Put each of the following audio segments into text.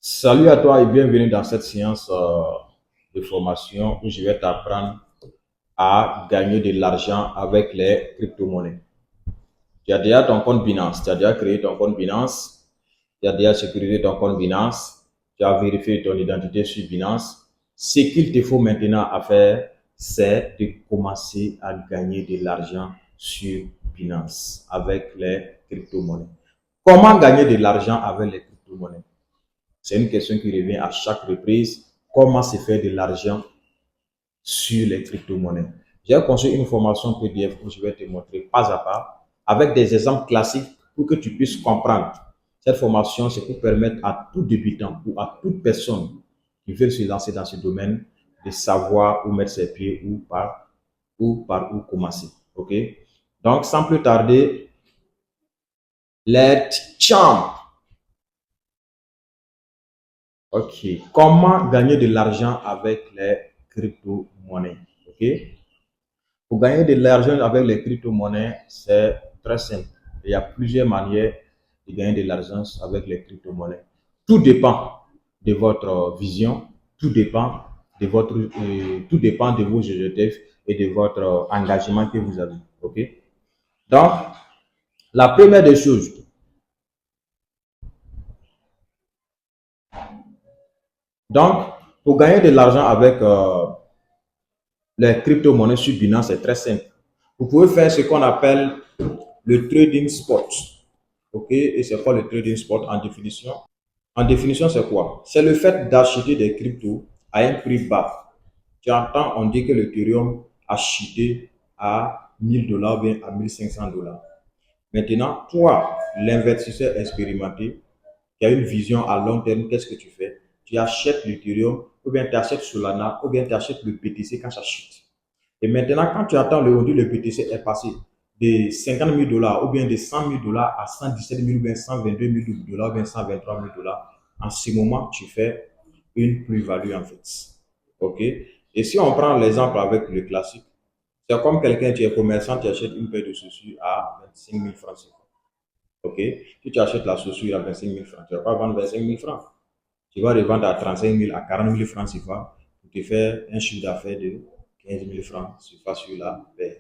Salut à toi et bienvenue dans cette séance de formation où je vais t'apprendre à gagner de l'argent avec les crypto-monnaies. Tu as déjà ton compte Binance, tu as déjà créé ton compte Binance, tu as déjà sécurisé ton compte Binance, tu as vérifié ton identité sur Binance. Ce qu'il te faut maintenant à faire, c'est de commencer à gagner de l'argent sur Binance avec les crypto-monnaies. Comment gagner de l'argent avec les crypto-monnaies? C'est une question qui revient à chaque reprise. Comment se faire de l'argent sur les crypto-monnaies? J'ai conçu une formation PDF où je vais te montrer pas à pas avec des exemples classiques pour que tu puisses comprendre. Cette formation, c'est pour permettre à tout débutant ou à toute personne qui veut se lancer dans ce domaine de savoir où mettre ses pieds ou par où commencer. OK? Donc, sans plus tarder, let's jump! Ok. Comment gagner de l'argent avec les crypto-monnaies? Ok. Pour gagner de l'argent avec les crypto-monnaies, c'est très simple. Il y a plusieurs manières de gagner de l'argent avec les crypto-monnaies. Tout dépend de votre vision, tout dépend tout dépend de vos objectifs et de votre engagement que vous avez. Ok. Donc, la première des choses, donc, pour gagner de l'argent avec les crypto-monnaies sur Binance, c'est très simple. Vous pouvez faire ce qu'on appelle le trading spot. OK? Et c'est quoi le trading spot en définition? En définition, c'est quoi? C'est le fait d'acheter des cryptos à un prix bas. Tu entends, on dit que l'Ethereum a chuté à 1000 $ bien à 1500 $. Maintenant, toi, l'investisseur expérimenté, qui a une vision à long terme, qu'est-ce que tu fais? Tu achètes l'Ethereum, ou bien tu achètes Solana, ou bien tu achètes le BTC quand ça chute. Et maintenant, quand tu attends aujourd'hui, le BTC est passé de 50 000 $, ou bien de 100 000 $ à 117 000, ou bien 122 000 $, ou bien 123 000 $. En ce moment, tu fais une plus-value en fait. OK? Et si on prend l'exemple avec le classique, c'est comme quelqu'un qui est commerçant, qui achète une paire de chaussures à 25 000 francs. OK? Si tu achètes la chaussure à 25 000 francs, tu ne vas pas vendre 25 000 francs. Tu vas revendre à 35 000, à 40 000 francs CFA pour te faire un chiffre d'affaires de 15 000 francs CFA sur la paire.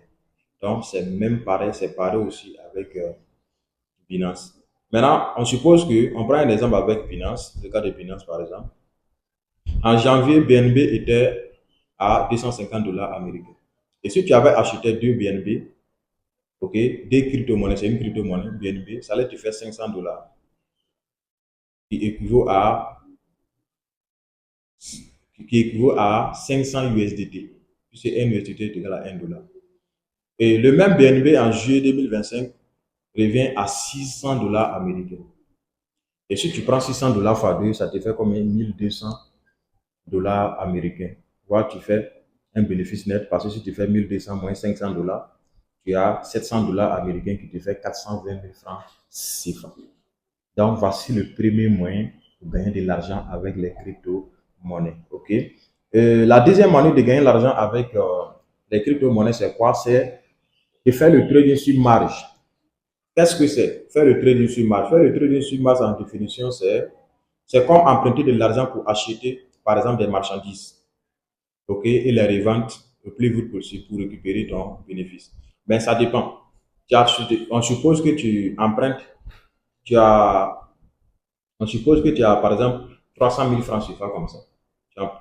Donc, c'est même pareil, c'est pareil aussi avec Binance. Maintenant, on suppose que, on prend un exemple avec Binance, le cas de Binance par exemple. En janvier, BNB était à 250 $ américains. Et si tu avais acheté deux BNB, ok, des crypto-monnaies, c'est une crypto-monnaie, BNB, ça allait te faire 500 $, qui équivaut à qui équivaut à 500 USDT, puisque 1 USDT est égal à 1 $. Et le même BNB en juillet 2025 revient à 600 $ américains. Et si tu prends 600 $ fois 2, ça te fait combien? 1200 $ américains. Voilà, tu fais un bénéfice net parce que si tu fais 1200 moins 500 $, tu as 700 $ américains qui te fait 420 000 francs CFA. Donc, voici le premier moyen pour gagner de l'argent avec les crypto-monnaies. OK? La deuxième manière de gagner de l'argent avec les crypto-monnaies, c'est quoi? C'est de faire le trading sur marge. Qu'est-ce que c'est? Faire le trading sur marge. Faire le trading sur marge, en définition, c'est comme emprunter de l'argent pour acheter, par exemple, des marchandises. OK? Et les revendre le plus vite possible pour récupérer ton bénéfice. Mais ça dépend. On suppose que tu empruntes, tu as on suppose que tu as, par exemple, 300 000 francs CFA comme ça.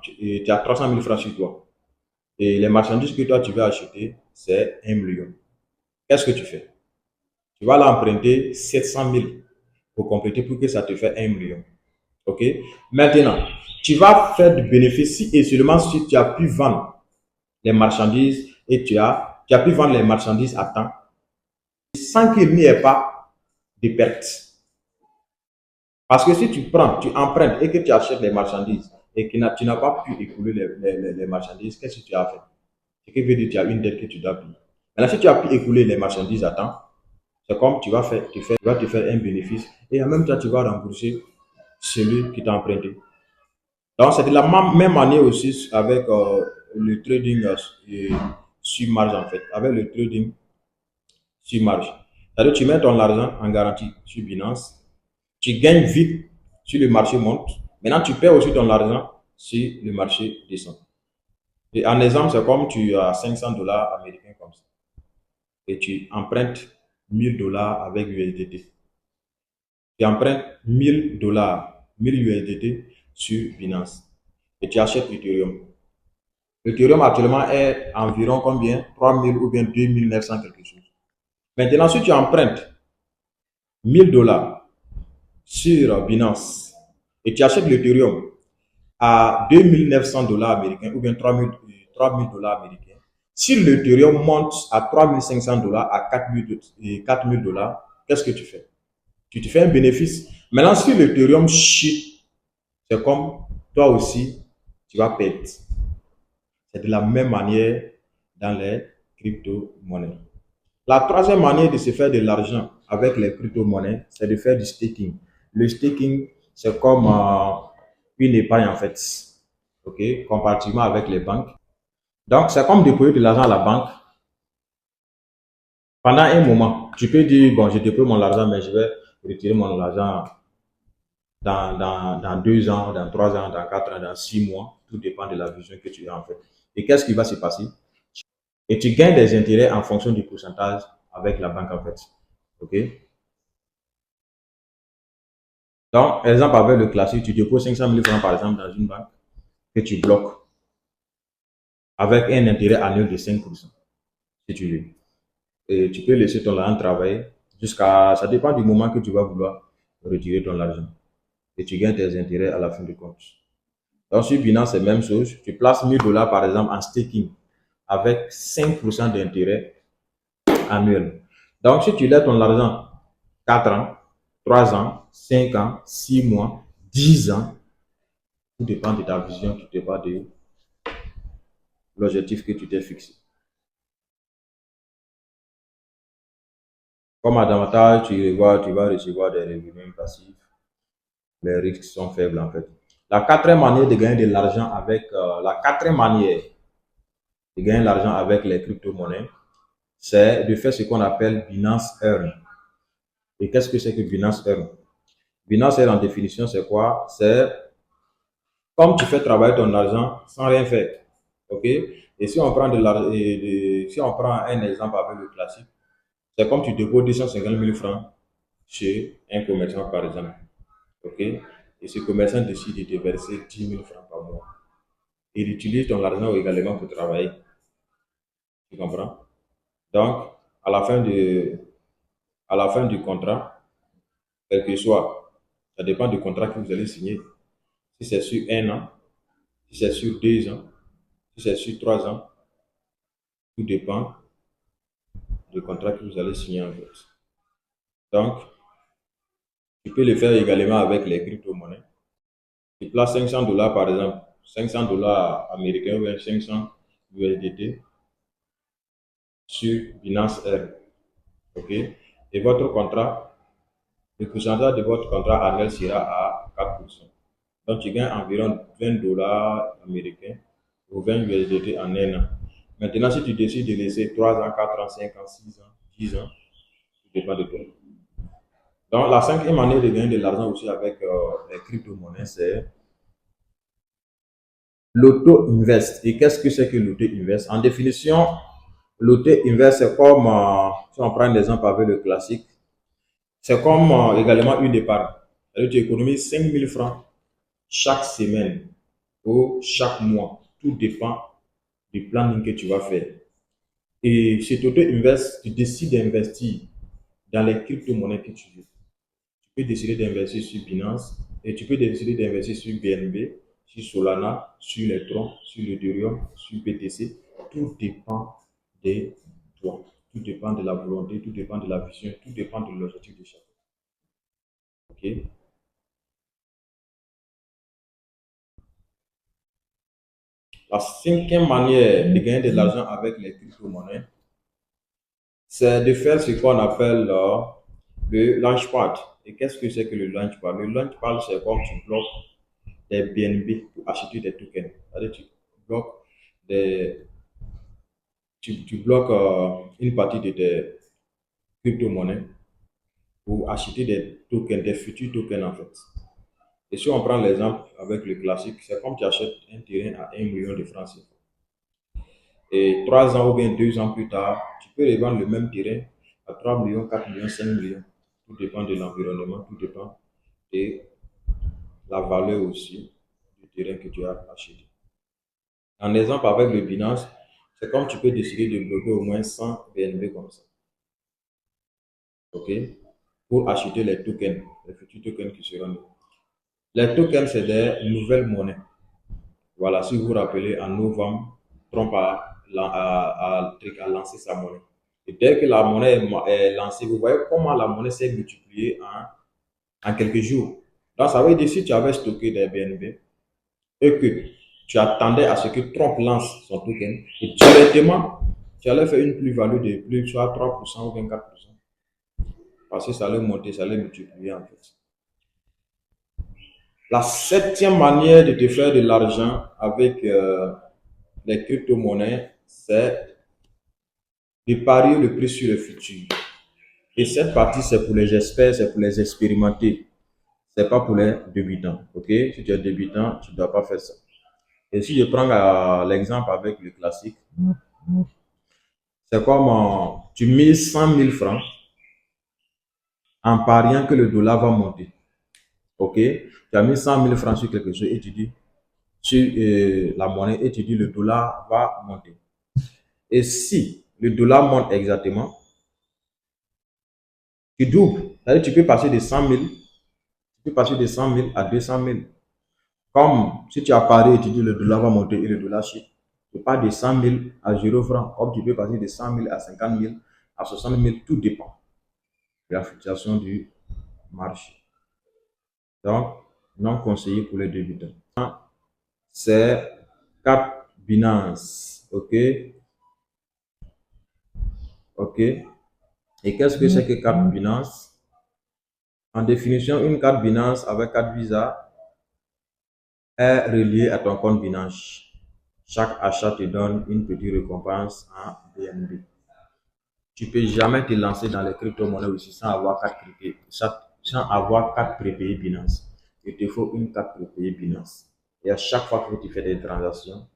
Tu as 300 000 francs sur toi. Et les marchandises que toi, tu veux acheter, c'est 1 million. Qu'est-ce que tu fais? Tu vas l'emprunter 700 000 pour compléter pour que ça te fait 1 million. OK? Maintenant, tu vas faire du bénéfice si et seulement si tu as pu vendre les marchandises et tu as pu vendre les marchandises à temps sans qu'il n'y ait pas de perte. Parce que si tu prends, tu empruntes et que tu achètes les marchandises et que tu n'as pas pu écouler les marchandises, qu'est-ce que tu as fait? Ce qui veut dire que tu as une dette que tu dois payer. Maintenant, si tu as pu écouler les marchandises à temps, c'est comme tu vas te faire un bénéfice et en même temps, tu vas rembourser celui qui t'a emprunté. Donc, c'est de la même manière aussi avec le trading sur marge en fait, avec le trading sur marge. C'est-à-dire tu mets ton argent en garantie sur Binance, tu gagnes vite si le marché monte. Maintenant, tu perds aussi ton argent si le marché descend. Et en exemple, c'est comme tu as 500 dollars américains comme ça et tu empruntes 1000 dollars avec USDT. Tu empruntes 1000 dollars, 1000 USDT sur Binance et tu achètes Ethereum. L'Ethereum actuellement est environ combien? 3000 ou bien 2900 quelque chose. Maintenant, si tu empruntes 1000 dollars sur Binance et tu achètes l'Ethereum à 2900 dollars américains ou bien 3000 dollars américains, si l'Ethereum monte à 3500 dollars, à 4000 dollars, qu'est-ce que tu fais? Tu te fais un bénéfice. Maintenant, si l'Ethereum chute, c'est comme toi aussi, tu vas perdre. C'est de la même manière dans les crypto-monnaies. La troisième manière de se faire de l'argent avec les crypto-monnaies, c'est de faire du staking. Le staking, c'est comme une épargne en fait, ok, comparativement avec les banques. Donc, c'est comme déposer de l'argent à la banque pendant un moment. Tu peux dire, bon, je dépose mon argent, mais je vais retirer mon argent dans 2 ans, dans 3 ans, dans 4 ans, dans 6 mois. Tout dépend de la vision que tu as en fait. Et qu'est-ce qui va se passer? Et tu gagnes des intérêts en fonction du pourcentage avec la banque en fait. Ok? Donc, exemple, avec le classique, tu déposes 500 000 francs par exemple dans une banque que tu bloques avec un intérêt annuel de 5% si tu veux. Et tu peux laisser ton argent travailler jusqu'à, ça dépend du moment que tu vas vouloir retirer ton argent. Et tu gagnes tes intérêts à la fin du compte. Donc, sur Binance, c'est la même chose. Tu places 1000 dollars par exemple en staking avec 5% d'intérêt annuel. Donc, si tu laisses ton argent 4 ans, 3 ans, 5 ans, 6 mois, 10 ans, tout dépend de ta vision, tout dépend de l'objectif que tu t'es fixé. Comme avantage, tu vas recevoir des revenus passifs. Les risques sont faibles en fait. La quatrième manière de gagner de l'argent avec la quatrième manière de gagner de l'argent avec les crypto-monnaies, c'est de faire ce qu'on appelle Binance Earn. Et qu'est-ce que c'est que Binance Earn? Binance Earn en définition, c'est quoi? C'est comme tu fais travailler ton argent sans rien faire. OK? Et si on prend si on prend un exemple avec le classique, c'est comme tu déposes 250 000 francs chez un commerçant, par exemple. OK? Et ce commerçant décide de te verser 10 000 francs par mois. Il utilise ton argent également pour travailler. Tu comprends? Donc, à la fin à la fin du contrat, quel que soit, ça dépend du contrat que vous allez signer. Si c'est sur 1 an, si c'est sur 2 ans, si c'est sur 3 ans, tout dépend du contrat que vous allez signer en fait. Donc, tu peux le faire également avec les crypto-monnaies. Tu places 500 dollars par exemple, 500 dollars américains ou 500 USDT sur Binance R. OK? Et votre contrat, le pourcentage de votre contrat annuel sera à 4%. Donc, tu gagnes environ 20 dollars américains ou 20 USDT en un an. Maintenant, si tu décides de laisser 3 ans, 4 ans, 5 ans, 6 ans, 10 ans, tout dépend de toi. Donc, la cinquième manière de gagner de l'argent aussi avec les crypto-monnaies, c'est l'auto-invest. Et qu'est-ce que c'est que l'auto-invest? En définition, l'auto-invest, c'est comme, si on prend un exemple avec le classique, c'est comme également une épargne. C'est-à-dire que tu économises 5 000 francs chaque semaine ou chaque mois. Tout dépend du planning que tu vas faire. Et chez Toto Invest, tu décides d'investir dans les crypto-monnaies que tu veux. Tu peux décider d'investir sur Binance et tu peux décider d'investir sur BNB, sur Solana, sur Electron, sur Ethereum, sur BTC. Tout dépend de toi. Tout dépend de la volonté, tout dépend de la vision, tout dépend de l'objectif de chacun. OK? La cinquième manière de gagner de l'argent avec les crypto-monnaies, c'est de faire ce qu'on appelle le launchpad. Et qu'est-ce que c'est que le launchpad? Le launchpad, c'est comme tu bloques des BNB pour acheter des tokens. C'est-à-dire tu bloques, des, tu bloques une partie de tes crypto-monnaies pour acheter des tokens, des futurs tokens en fait. Et si on prend l'exemple avec le classique, c'est comme tu achètes un terrain à 1 million de francs CFA. Et 3 ans ou bien 2 ans plus tard, tu peux revendre le même terrain à 3 millions, 4 millions, 5 millions. Tout dépend de l'environnement, tout dépend de la valeur aussi du terrain que tu as acheté. En exemple, avec le Binance, c'est comme tu peux décider de bloquer au moins 100 BNB comme ça, ok, pour acheter les tokens, les futurs tokens qui seront là. Les tokens, c'est des nouvelles monnaies. Voilà, si vous vous rappelez, en novembre, Trump a lancé sa monnaie. Et dès que la monnaie est lancée, vous voyez comment la monnaie s'est multipliée en quelques jours. Donc, ça veut dire si tu avais stocké des BNB et que tu attendais à ce que Trump lance son token, et directement, tu allais faire une plus-value de plus, soit 3% ou 24%. Parce que ça allait monter, ça allait multiplier en fait. La septième manière de te faire de l'argent avec les crypto-monnaies, c'est de parier le prix sur le futur. Et cette partie, c'est pour les experts, c'est pour les expérimentés. C'est pas pour les débutants. Ok? Si tu es débutant, tu ne dois pas faire ça. Et si je prends l'exemple avec le classique, c'est comme tu mises 100 000 francs en pariant que le dollar va monter. Ok? Tu as mis 100 000 francs sur quelque chose et tu dis, sur la monnaie, et tu dis le dollar va monter. Et si le dollar monte exactement, tu doubles. C'est-à-dire tu peux passer de 100 000, à 200 000. Comme si tu as parié et tu dis le dollar va monter et le dollar chute. Tu pars de 100 000 à 0 francs. Comme tu peux passer de 100 000 à 50 000, à 60 000, tout dépend de la fluctuation du marché. Donc, non conseillé pour les débutants. C'est Cap Binance. OK? OK? Et qu'est-ce que c'est que Cap Binance? En définition, une carte Binance avec carte Visa est reliée à ton compte Binance. Chaque achat te donne une petite récompense en BNB. Tu ne peux jamais te lancer dans les crypto-monnaies aussi sans avoir carte prépayée, sans avoir carte prépayée Binance. Il te faut une carte prépayée Binance. Et à chaque fois que tu fais des transactions,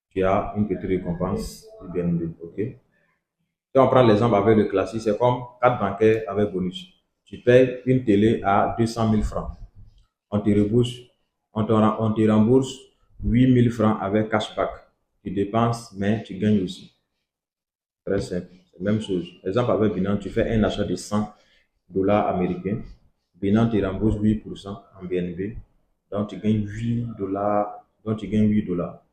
tu as une petite récompense du BNB. OK? Si on prend l'exemple avec le classique, c'est comme carte bancaire avec bonus. Tu payes une télé à 200 000 francs. On te rembourse, on te rembourse 8 000 francs avec cashback. Tu dépenses, mais tu gagnes aussi. Très simple. C'est la même chose. Exemple avec Binance, tu fais un achat de 100 dollars américains. Binance te rembourse 8% en BNB. Donc tu gagnes 8 dollars. Donc tu gagnes 8 dollars.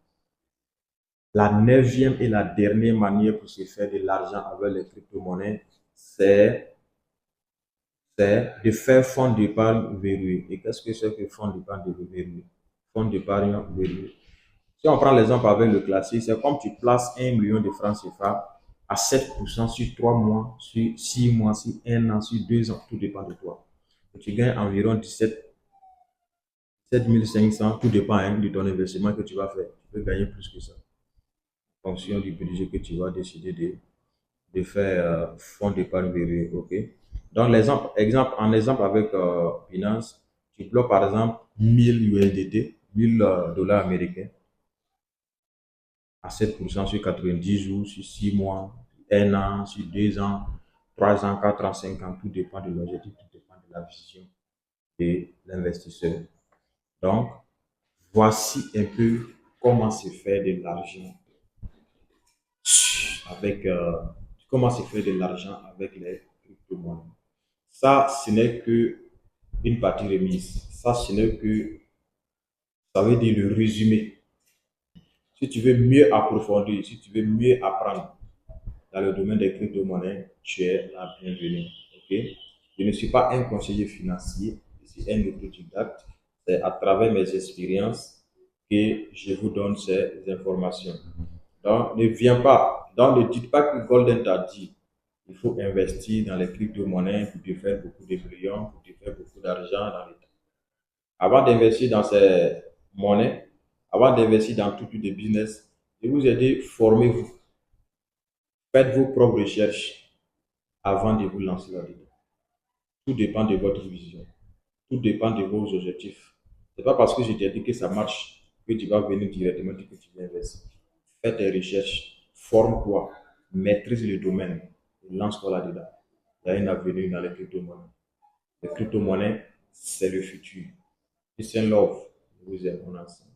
La neuvième et la dernière manière pour se faire de l'argent avec les crypto-monnaies, c'est de faire fonds d'épargne verrouillé. Et qu'est-ce que c'est que fonds d'épargne verrouillé? Fonds d'épargne verrouillé. Si on prend l'exemple avec le classique, c'est comme tu places 1 million de francs CFA à 7% sur 3 mois, sur 6 mois, sur 1 an, sur 2 ans, tout dépend de toi. Et tu gagnes environ 17 500, tout dépend de ton investissement que tu vas faire. Tu peux gagner plus que ça, en fonction du budget que tu vas décider de faire fonds d'épargne verrouillé. Ok? Donc, en exemple avec Binance, tu bloques par exemple 1000 USDT, 1000 dollars américains à 7% sur 90 jours, sur 6 mois, 1 an, sur 2 ans, 3 ans, 4 ans, 5 ans. Tout dépend de l'objectif, tout dépend de la vision de l'investisseur. Donc, voici un peu comment se faire de l'argent avec comment se faire de l'argent avec les crypto-monnaies. Ça, ce n'est que une partie remise. Ça, ce n'est que, ça veut dire le résumé. Si tu veux mieux approfondir, si tu veux mieux apprendre dans le domaine des crypto-monnaies, tu es la bienvenue. Ok? Je ne suis pas un conseiller financier, je suis un autodidacte. C'est à travers mes expériences que je vous donne ces informations. Donc, ne viens pas, donc ne dites pas que Golden t'a dit. Il faut investir dans les crypto-monnaies pour te faire beaucoup de millions, pour te faire beaucoup d'argent dans l'État. Avant d'investir dans ces monnaies, avant d'investir dans tout type de business, je vous ai dit, formez-vous. Faites vos propres recherches avant de vous lancer là-dedans. Tout dépend de votre vision. Tout dépend de vos objectifs. C'est pas parce que je t'ai dit que ça marche que tu vas venir directement dire que tu viens investir. Fais tes recherches, forme-toi, maîtrise le domaine et lance-toi là-dedans. Il y a un avenir dans les crypto-monnaies. Les crypto-monnaies, c'est le futur. Peace and love. Je vous aime, on ensemble.